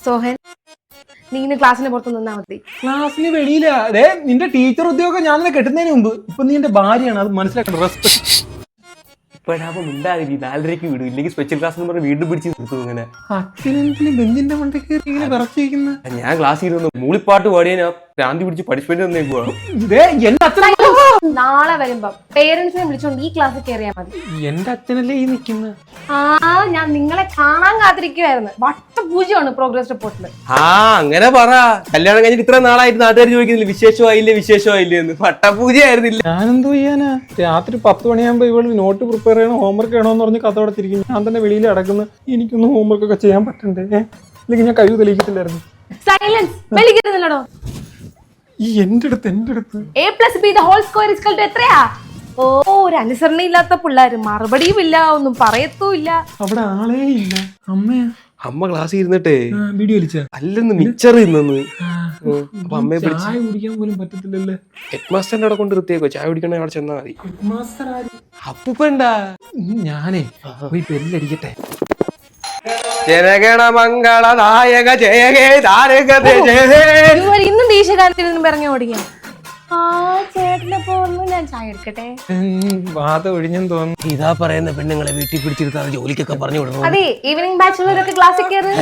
സോഹൻ, നീ ഇന്ന് ക്ലാസ്സിന് പുറത്ത് നിന്നാ മതി. ക്ലാസ്സിന് വെളിയില. അതെ, നിന്റെ ടീച്ചർ ഉദ്യോഗം ഞാൻ കെട്ടുന്നതിന് മുമ്പ്. ഇപ്പൊ നീ എന്റെ ഭാര്യയാണ്, അത് മനസ്സിലാക്കണം. റെസ്പെക്ട്. ഇപ്പഴാകുമ്പോ മിണ്ടാതിരി, 4:30 വിടും, ഇല്ലെങ്കിൽ സ്പെഷ്യൽ ക്ലാസ് എന്ന് പറഞ്ഞ് വീണ്ടും പിടിച്ച് നിർത്തും. ഇങ്ങനെ അച്ഛനെ ബെഞ്ചിന്റെ മണ്ടേ കയറി ഇങ്ങനെ വിറച്ചിരിക്കുന്ന ഞാൻ ക്ലാസ്സിൽ ഇരുന്ന് മൂളിപ്പാട്ട് പാടിയ ഞാൻ ഭ്രാന്തി പിടിച്ച് പണിഷ്മെന്റ് തന്നേക്കുവാ. എന്റെ അച്ഛൻ നാളെ വരുമ്പം പേരൻസിനെ വിളിച്ചോണ്ട് ഈ ക്ലാസ്സിൽ കയറിയാ മതി. എന്റെ അച്ഛനല്ലേ ഈ നിക്കുന്ന. ഞാൻ നിങ്ങളെ കാണാൻ കാത്തിരിക്കുവായിരുന്നു. വട്ടപൂജയാണ് പ്രോഗ്രസ് റിപ്പോർട്ടില്. അങ്ങനെ പറ. കല്യാണം കഴിഞ്ഞിട്ട് ഇത്ര നാളായിട്ട് നാട്ടുകാർ ചോദിക്കുന്നില്ല വിശേഷമായില്ലേ എന്ന്. പട്ടപൂജയായിരുന്നില്ല. ഞാനെന്തോ ചെയ്യാനാ? രാത്രി 10 മണിയാകുമ്പോ ഇവള് നോട്ട് പ്രിപ്പയർ ചെയ്യണം, ഹോംവർക്ക് ചെയ്യണമെന്ന് പറഞ്ഞ് കഥോടത്തിരിക്കും. ഞാൻ തന്നെ വെളിയിൽ അടക്കുന്നു. എനിക്കൊന്നും ഹോംവർക്ക് ഒക്കെ ചെയ്യാൻ പറ്റണ്ടേ? അല്ലെങ്കിൽ ഞാൻ കഴിവ് തെളിയിക്കത്തില്ലായിരുന്നു. സൈലൻസ്. വെളിക്കരുതല്ലോ. ഈ എന്റെ അടുത്ത് A+B എത്രയാ? ഓ, ഒരു അനുസരണ ഇല്ലാത്ത പിള്ളേര്. മറുപടിയും ഇല്ല, ഒന്നും പറയത്തുമില്ല. അവിടെ ആളേ ഇല്ല. അമ്മ ക്ലാസ്സിൽ ഇരുന്നിട്ടേ വീഡിയോ വലിച്ച അല്ലെന്ന് മിച്ചർ തിന്നു. അപ്പൊ അമ്മയെ ചായ കുടിക്കാൻ പോലും പറ്റത്തില്ലല്ലേ? ഹെഡ് മാസ്റ്ററിന്റെ അവിടെ കൊണ്ട് നിർത്തിയേക്കോ. ചായ കുടിക്കണേ അവിടെ ചെന്നാ മതി. അപ്പൂപ്പണ്ടാ. ഞാനേ പോയി ബെല്ലടിക്കട്ടെ. ജനഗണ മംഗളനായക ജയ ഹേ താരക ജയ ഹേ. ഇന്നും ദേശീയഗാനത്തിൽ നിന്നും പറഞ്ഞു ഓടിക്കാം. ചേട്ടനെ പോന്നു, ഞാൻ ചായ എടുക്കട്ടെ. വാത ഒഴിഞ്ഞെന്ന് തോന്നുന്നു. ഇതാ പറയുന്ന പെണ്ണുങ്ങളെ വീട്ടിൽ പിടിച്ചിരുത്താതെ ജോലിക്കൊക്കെ പറഞ്ഞു വിടണം. അതെ, ഈവനിങ് ബാച്ചിലൊക്കെ ക്ലാസ്സിൽ കയറി.